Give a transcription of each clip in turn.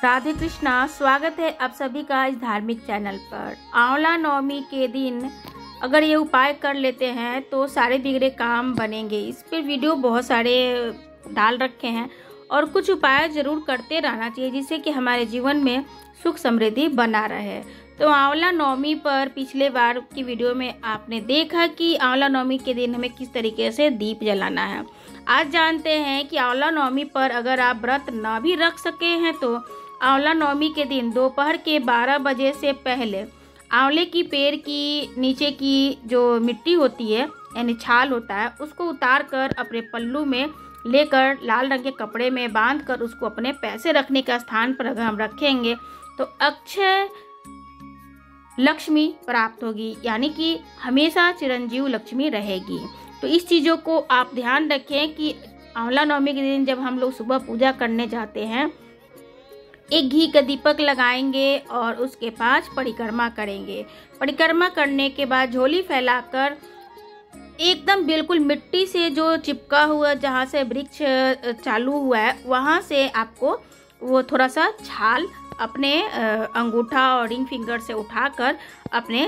राधे कृष्णा। स्वागत है आप सभी का इस धार्मिक चैनल पर। आंवला नवमी के दिन अगर ये उपाय कर लेते हैं तो सारे बिगड़े काम बनेंगे। इस पर वीडियो बहुत सारे डाल रखे हैं और कुछ उपाय जरूर करते रहना चाहिए जिससे कि हमारे जीवन में सुख समृद्धि बना रहे। तो आंवला नवमी पर पिछले बार की वीडियो में आपने देखा कि आंवला नवमी के दिन हमें किस तरीके से दीप जलाना है। आज जानते हैं कि आंवला नवमी पर अगर आप व्रत न भी रख सके हैं तो आंवला नवमी के दिन दोपहर के 12 बजे से पहले आंवले की पेड़ की नीचे की जो मिट्टी होती है यानी छाल होता है उसको उतार कर अपने पल्लू में लेकर लाल रंग के कपड़े में बांध कर उसको अपने पैसे रखने का स्थान पर अगर हम रखेंगे तो अक्षय लक्ष्मी प्राप्त होगी, यानी कि हमेशा चिरंजीव लक्ष्मी रहेगी। तो इस चीज़ों को आप ध्यान रखें कि आंवला नवमी के दिन जब हम लोग सुबह पूजा करने जाते हैं एक घी का दीपक लगाएंगे और उसके पास परिक्रमा करेंगे। परिक्रमा करने के बाद झोली फैलाकर एकदम बिल्कुल मिट्टी से जो चिपका हुआ जहाँ से वृक्ष चालू हुआ है वहाँ से आपको वो थोड़ा सा छाल अपने अंगूठा और रिंग फिंगर से उठाकर अपने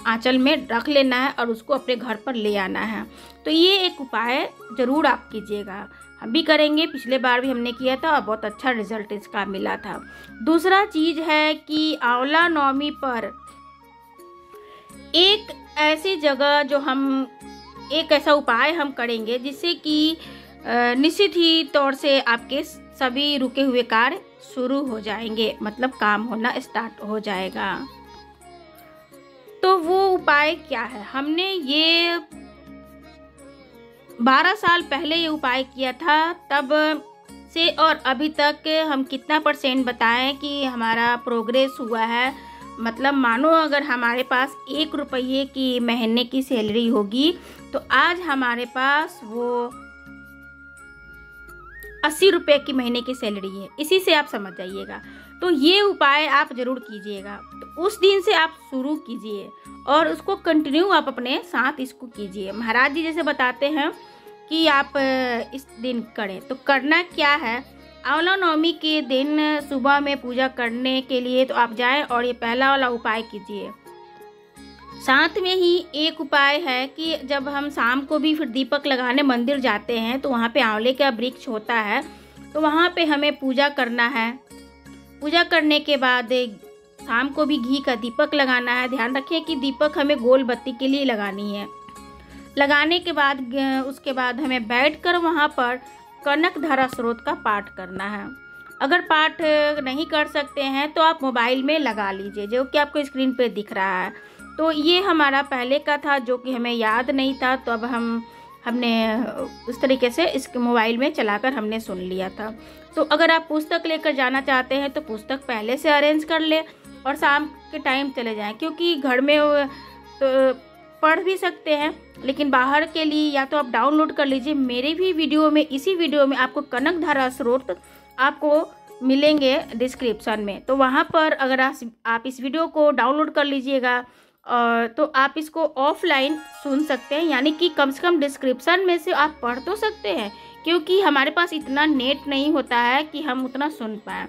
आंचल में रख लेना है और उसको अपने घर पर ले आना है। तो ये एक उपाय ज़रूर आप कीजिएगा, हम भी करेंगे। पिछले बार भी हमने किया था और बहुत अच्छा रिजल्ट इसका मिला था। दूसरा चीज़ है कि आंवला नवमी पर एक ऐसी जगह जो हम एक ऐसा उपाय हम करेंगे जिससे कि निश्चित ही तौर से आपके सभी रुके हुए कार्य शुरू हो जाएंगे, मतलब काम होना स्टार्ट हो जाएगा। तो वो उपाय क्या है? हमने ये 12 साल पहले ये उपाय किया था, तब से और अभी तक हम कितना % बताएं कि हमारा प्रोग्रेस हुआ है। मतलब मानो अगर हमारे पास 1 रुपये की महीने की सैलरी होगी तो आज हमारे पास वो 80 रुपये की महीने की सैलरी है। इसी से आप समझ जाइएगा। तो ये उपाय आप ज़रूर कीजिएगा। तो उस दिन से आप शुरू कीजिए और उसको कंटिन्यू आप अपने साथ इसको कीजिए। महाराज जी जैसे बताते हैं कि आप इस दिन करें, तो करना क्या है? आंवला नवमी के दिन सुबह में पूजा करने के लिए तो आप जाएं और ये पहला वाला उपाय कीजिए। साथ में ही एक उपाय है कि जब हम शाम को भी फिर दीपक लगाने मंदिर जाते हैं तो वहाँ पे आंवले का वृक्ष होता है, तो वहाँ पे हमें पूजा करना है। पूजा करने के बाद शाम को भी घी का दीपक लगाना है। ध्यान रखें कि दीपक हमें गोल बत्ती के लिए लगानी है। लगाने के बाद उसके बाद हमें बैठकर वहाँ पर कनक धारा स्रोत का पाठ करना है। अगर पाठ नहीं कर सकते हैं तो आप मोबाइल में लगा लीजिए, जो कि आपको स्क्रीन पे दिख रहा है। तो ये हमारा पहले का था जो कि हमें याद नहीं था, तो अब हमने उस तरीके से इसके मोबाइल में चलाकर हमने सुन लिया था। तो अगर आप पुस्तक लेकर जाना चाहते हैं तो पुस्तक पहले से अरेंज कर ले और शाम के टाइम चले जाएं, क्योंकि घर में तो पढ़ भी सकते हैं लेकिन बाहर के लिए या तो आप डाउनलोड कर लीजिए। मेरे भी वीडियो में, इसी वीडियो में आपको कनक धारा स्रोत आपको मिलेंगे डिस्क्रिप्शन में, तो वहाँ पर अगर आप इस वीडियो को डाउनलोड कर लीजिएगा और तो आप इसको ऑफलाइन सुन सकते हैं, यानी कि कम से कम डिस्क्रिप्शन में से आप पढ़ तो सकते हैं, क्योंकि हमारे पास इतना नेट नहीं होता है कि हम उतना सुन पाएँ।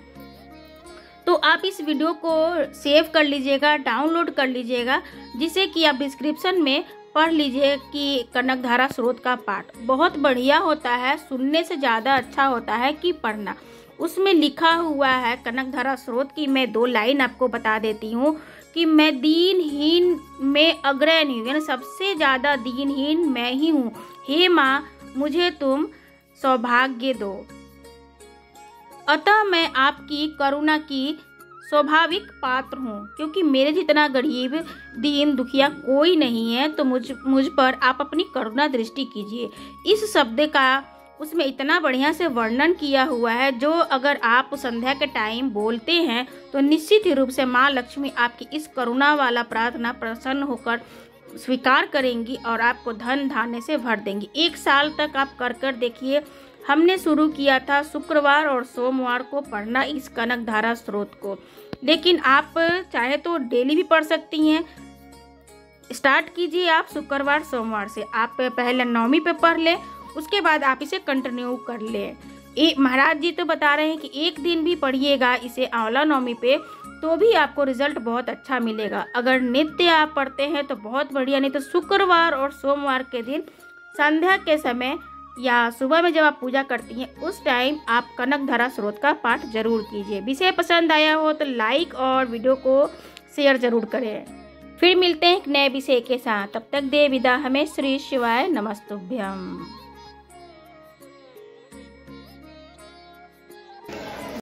तो आप इस वीडियो को सेव कर लीजिएगा, डाउनलोड कर लीजिएगा, जिससे कि आप डिस्क्रिप्शन में पढ़ लीजिए कि कनक धारा स्रोत का पाठ बहुत बढ़िया होता है। सुनने से ज़्यादा अच्छा होता है कि पढ़ना। उसमें लिखा हुआ है कनक धारा स्रोत की, मैं 2 लाइन आपको बता देती हूँ कि मैं दीनहीन में अग्रणी हूँ, यानी सबसे ज़्यादा दीनहीन मैं ही हूँ। हे माँ, मुझे तुम सौभाग्य दो, अतः मैं आपकी करुणा की स्वाभाविक पात्र हूँ, क्योंकि मेरे जितना गरीब दीन दुखिया कोई नहीं है। तो मुझ पर आप अपनी करुणा दृष्टि कीजिए। इस शब्द का उसमें इतना बढ़िया से वर्णन किया हुआ है, जो अगर आप संध्या के टाइम बोलते हैं तो निश्चित ही रूप से माँ लक्ष्मी आपकी इस करुणा वाला प्रार्थना प्रसन्न होकर स्वीकार करेंगी और आपको धन धान्य से भर देंगी। 1 साल तक आप कर देखिए। हमने शुरू किया था शुक्रवार और सोमवार को पढ़ना इस कनक धारा स्रोत को, लेकिन आप चाहे तो डेली भी पढ़ सकती हैं। स्टार्ट कीजिए आप शुक्रवार सोमवार से। आप पहले नवमी पे पढ़ लें, उसके बाद आप इसे कंटिन्यू कर लें। महाराज जी तो बता रहे हैं कि एक दिन भी पढ़िएगा इसे आंवला नवमी पे तो भी आपको रिजल्ट बहुत अच्छा मिलेगा। अगर नित्य आप पढ़ते हैं तो बहुत बढ़िया, नहीं तो शुक्रवार और सोमवार के दिन संध्या के समय या सुबह में जब आप पूजा करती हैं उस टाइम आप कनकधारा स्रोत का पाठ जरूर कीजिए। विषय पसंद आया हो तो लाइक और वीडियो को शेयर जरूर करें। फिर मिलते हैं एक नए विषय के साथ, तब तक दे विदा। हमें श्री शिवाय नमस्तुभ्यम।